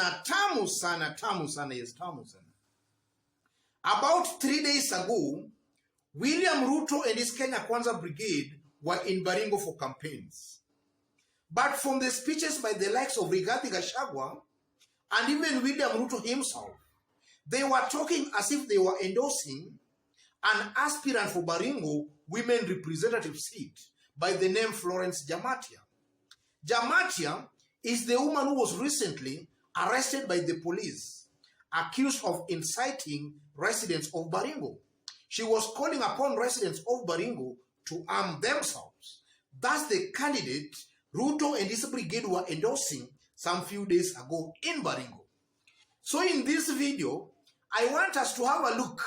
sana, tamu sana, tamu sana, yes, tamu sana. About 3 days ago, William Ruto and his Kenya Kwanza Brigade were in Baringo for campaigns. But from the speeches by the likes of Rigathi Gachagua and even William Ruto himself, they were talking as if they were endorsing an aspirant for Baringo women representative seat by the name Florence Jamatia. Jamatia is the woman who was recently arrested by the police, accused of inciting residents of Baringo. She was calling upon residents of Baringo to arm themselves. That's the candidate Ruto and his brigade were endorsing some few days ago in Baringo. So in this video, I want us to have a look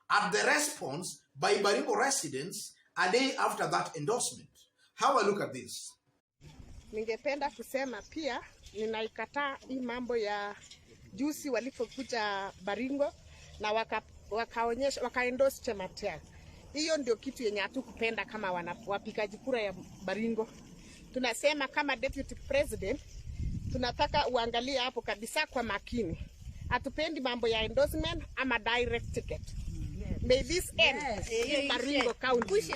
at the response by Baringo residents a day after that endorsement. Have a look at this. Ningependa kusema pia ninaikataa hii mambo ya juzi walipokuja Baringo na wakaendorse Chematia. Hiyo ndio kitu yenye hatukupenda kama wapigaji kura ya Baringo. Tunasema kama deputy president tunataka uangalie hapo kabisa kwa makini. Hatupendi mambo ya endorsement ama direct ticket. May this end in Baringo County.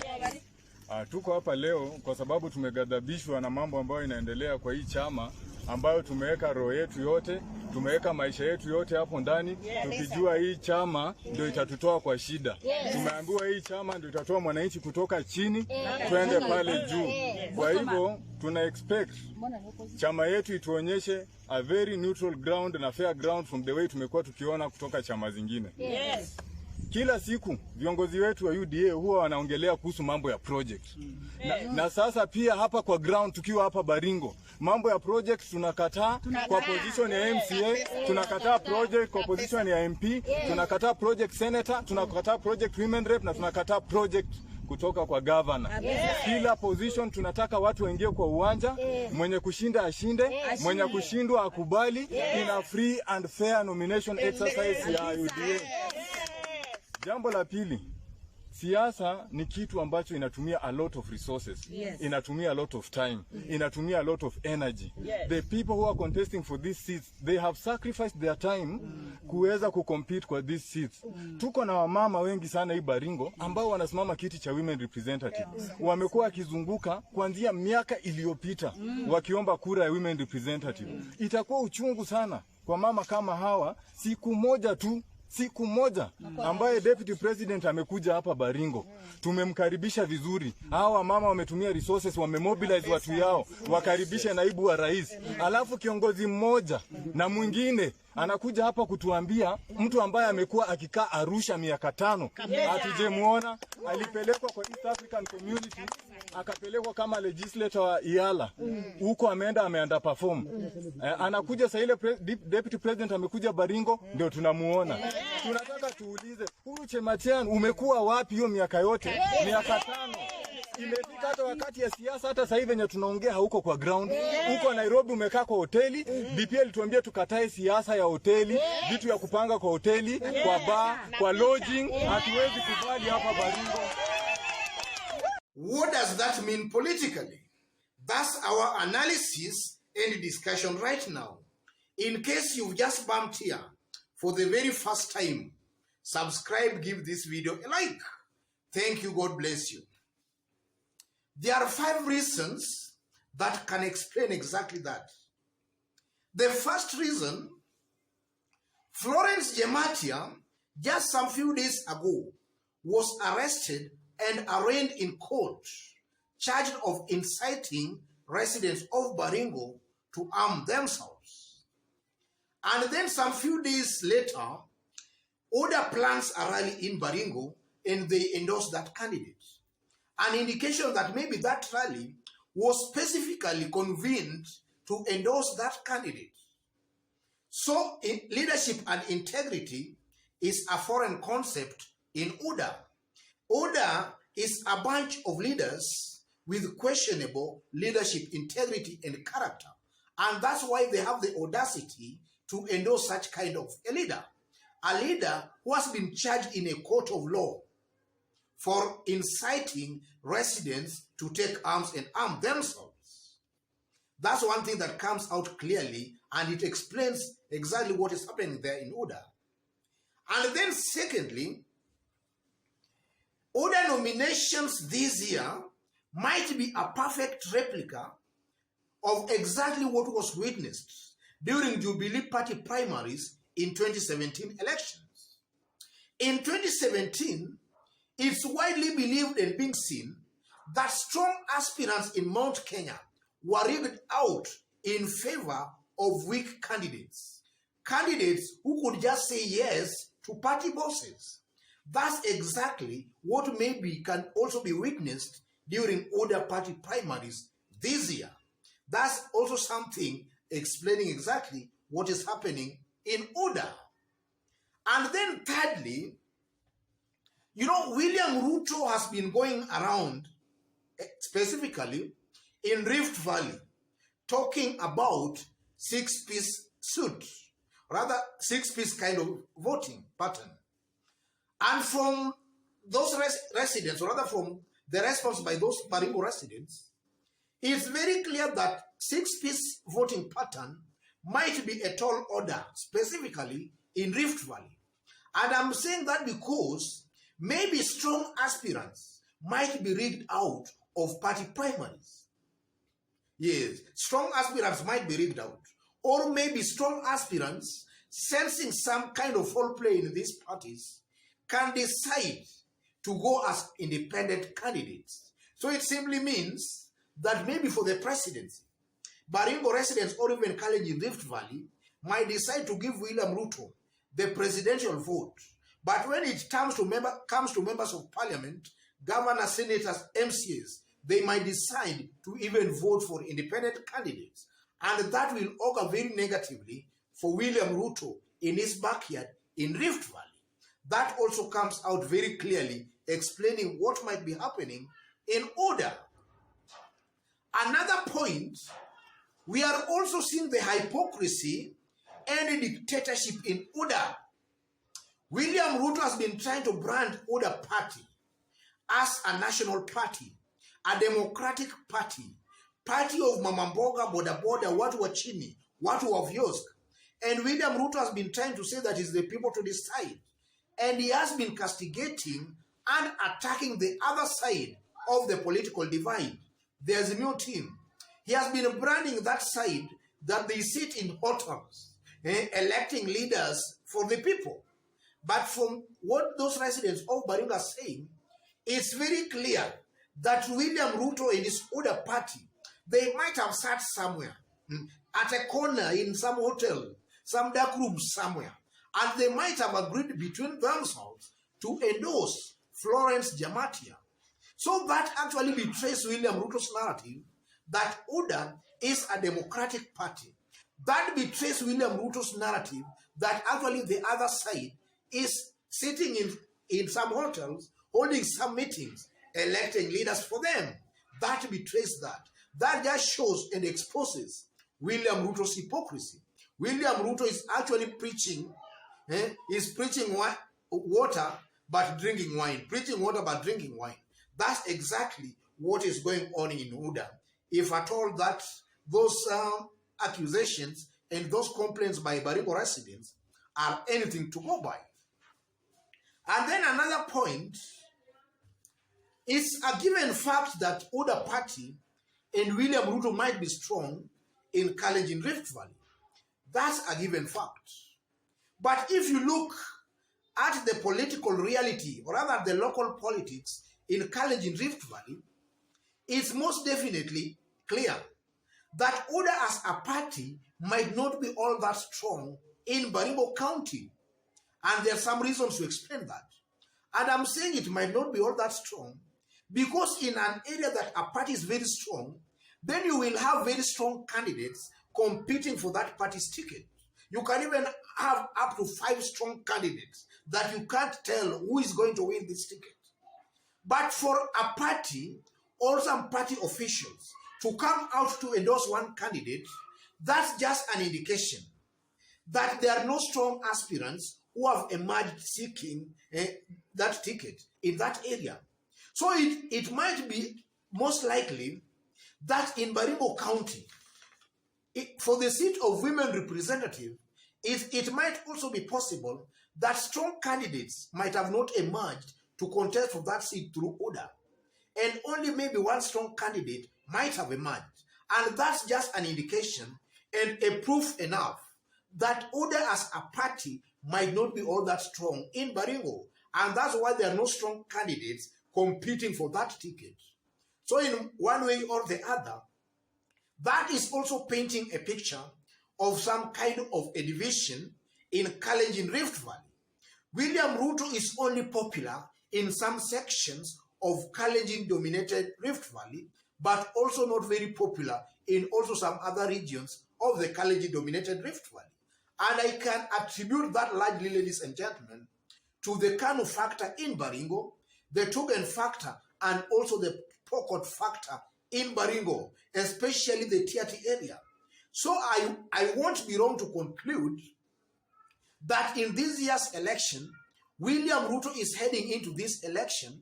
Tuko hapa leo kwa sababu tumegadhabishwa na mambo ambayo inaendelea kwa hii chama ambayo tumeweka roho yetu yote, tumeweka maisha yetu yote hapo ndani, tukijua hii chama ndio itatutoa kwa shida. Tumeambiwa hii chama ndio itatoa mwananchi kutoka chini twende pale juu. Kwa hivyo tuna expect chama yetu ituonyeshe a very neutral ground na fair ground from the way tumekuwa tukiona kutoka chama zingine. Kila siku viongozi wetu wa UDA huwa wanaongelea kuhusu mambo ya project. Na sasa pia hapa kwa ground tukiwa hapa Baringo, mambo ya project tunakataa kwa position ya MCA, tunakataa project kwa position ya MP, tunakataa project senator, tunakataa project women rep na tunakataa project kutoka kwa governor. Kila position tunataka watu waingie kwa uwanja, mwenye kushinda ashinde, mwenye kushindwa akubali in a free and fair nomination exercise ya UDA. Jambo la pili, siasa ni kitu ambacho inatumia a lot of resources, inatumia a lot of time, inatumia a lot of energy. The people who are contesting for these seats, they have sacrificed their time kuweza kucompete kwa these seats. Tuko na wamama wengi sana hii Baringo ambao wanasimama kiti cha women representative. Wamekuwa wakizunguka kuanzia miaka iliyopita wakiomba kura ya women representative. Itakuwa uchungu sana kwa mama kama hawa siku moja ambaye deputy president amekuja hapa Baringo, tumemkaribisha vizuri. Hawa mama wametumia resources, wamemobilize watu yao, wakaribisha naibu wa rais. Alafu kiongozi mmoja na mwingine anakuja hapa kutuambia mtu ambaye amekuwa akikaa Arusha miaka 5 hatujemuona, alipelekwa kwa East African Community, akapelekwa kama legislator wa Iala. Huko ameenda perform. Anakuja sasa ile deputy president amekuja Baringo ndio tunamuona. Tunataka tuulize, huyu Chematia umekuwa wapi hiyo miaka yote? Miaka 5. Imefika hata wakati ya siasa, hata sasa hivi venye tunaongea hauko kwa ground. Huko Nairobi umekaa kwa hoteli. DPL tuambie tukatae siasa ya hoteli, vitu ya kupanga kwa hoteli, kwa bar, kwa lodging. Hatuwezi kubali hapa Baringo. What does that mean politically? That's our analysis and discussion right now. In case you've just bumped here for the very first time, subscribe, give this video a like. Thank you, God bless you. There are 5 reasons that can explain exactly that. The first reason, Florence Jamatia, just some few days ago, was arrested and arraigned in court, charged of inciting residents of Baringo to arm themselves. And then some few days later, other plans are rally in Baringo and they endorse that candidate. An indication that maybe that rally was specifically convened to endorse that candidate. So leadership and integrity is a foreign concept in UDA. UDA is a bunch of leaders with questionable leadership, integrity, and character. And that's why they have the audacity to endorse such kind of a leader. A leader who has been charged in a court of law for inciting residents to take arms and arm themselves. That's one thing that comes out clearly and it explains exactly what is happening there in UDA. And then secondly, UDA nominations this year might be a perfect replica of exactly what was witnessed during Jubilee Party primaries in 2017 elections. In 2017, it's widely believed and being seen that strong aspirants in Mount Kenya were rigged out in favor of weak candidates. Candidates who could just say yes to party bosses. That's exactly what maybe can also be witnessed during UDA party primaries this year. That's also something explaining exactly what is happening in UDA. And then thirdly, you know, William Ruto has been going around specifically in Rift Valley talking about six-piece suit, rather six-piece kind of voting pattern. And from those residents, or rather from the response by those Baringo residents, it's very clear that six-piece voting pattern might be a tall order, specifically in Rift Valley. And I'm saying that because maybe strong aspirants might be rigged out of party primaries. Yes, strong aspirants might be rigged out. Or maybe strong aspirants, sensing some kind of foul play in these parties, can decide to go as independent candidates. So it simply means that maybe for the presidency, Baringo residents or even Kalenjin Rift Valley might decide to give William Ruto the presidential vote. But when it comes to members of parliament, governors, senators, MCAs, they might decide to even vote for independent candidates. And that will augur very negatively for William Ruto in his backyard in Rift Valley. That also comes out very clearly, explaining what might be happening in UDA. Another point, we are also seeing the hypocrisy and dictatorship in UDA. William Ruto has been trying to brand UDA party as a national party, a democratic party, party of Mamamboga, Boda Boda, watu wa chini, watu wa viosk. And William Ruto has been trying to say that it's the people to decide. And he has been castigating and attacking the other side of the political divide. There's a new team. He has been branding that side that they sit in hotels, electing leaders for the people. But from what those residents of Baringo are saying, it's very clear that William Ruto and his UDA party, they might have sat somewhere, at a corner in some hotel, some dark room somewhere, and they might have agreed between themselves to endorse Florence Jamatia. So that actually betrays William Ruto's narrative that UDA is a democratic party. That betrays William Ruto's narrative that actually the other side is sitting in some hotels, holding some meetings, electing leaders for them. That betrays that. That just shows and exposes William Ruto's hypocrisy. William Ruto is actually preaching, water but drinking wine. Preaching water but drinking wine. That's exactly what is going on in UDA. If at all that those accusations and those complaints by Baringo residents are anything to go by. And then another point, it's a given fact that UDA party and William Ruto might be strong in Kalenjin Rift Valley. That's a given fact. But if you look at the political reality, or rather the local politics in Kalenjin Rift Valley, it's most definitely clear that UDA as a party might not be all that strong in Baringo County. And there are some reasons to explain that. And I'm saying it might not be all that strong because in an area that a party is very strong, then you will have very strong candidates competing for that party's ticket. You can even have up to 5 strong candidates that you can't tell who is going to win this ticket. But for a party or some party officials to come out to endorse one candidate, that's just an indication that there are no strong aspirants who have emerged seeking that ticket in that area. So it might be most likely that in Baringo County, For the seat of women representative, it might also be possible that strong candidates might have not emerged to contest for that seat through UDA, and only maybe one strong candidate might have emerged. And that's just an indication and a proof enough that UDA as a party might not be all that strong in Baringo. And that's why there are no strong candidates competing for that ticket. So in one way or the other, that is also painting a picture of some kind of a division in Kalenjin Rift Valley. William Ruto is only popular in some sections of Kalenjin-dominated Rift Valley, but also not very popular in also some other regions of the Kalenjin-dominated Rift Valley. And I can attribute that largely, ladies and gentlemen, to the Kanu factor in Baringo, the Tugen factor, and also the Pokot factor in Baringo, especially the Tiati area. So I won't be wrong to conclude that in this year's election, William Ruto is heading into this election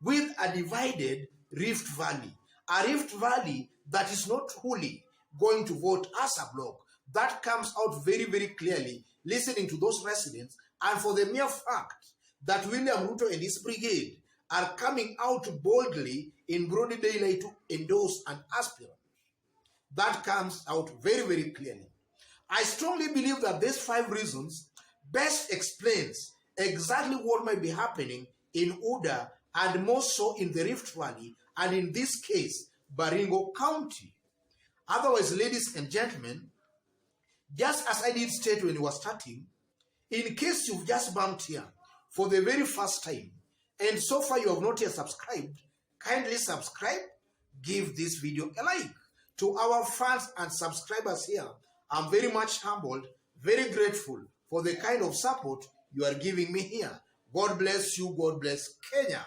with a divided Rift Valley. A Rift Valley that is not wholly going to vote as a bloc. That comes out very, very clearly, listening to those residents, and for the mere fact that William Ruto and his brigade are coming out boldly in broad daylight to endorse an aspirant. That comes out very, very clearly. I strongly believe that these 5 reasons best explains exactly what might be happening in UDA and more so in the Rift Valley, and in this case, Baringo County. Otherwise, ladies and gentlemen, just as I did state when we were starting, in case you've just bumped here for the very first time, and so far you have not yet subscribed, kindly subscribe, give this video a like. To our fans and subscribers here, I'm very much humbled, very grateful for the kind of support you are giving me here. God bless you, God bless Kenya.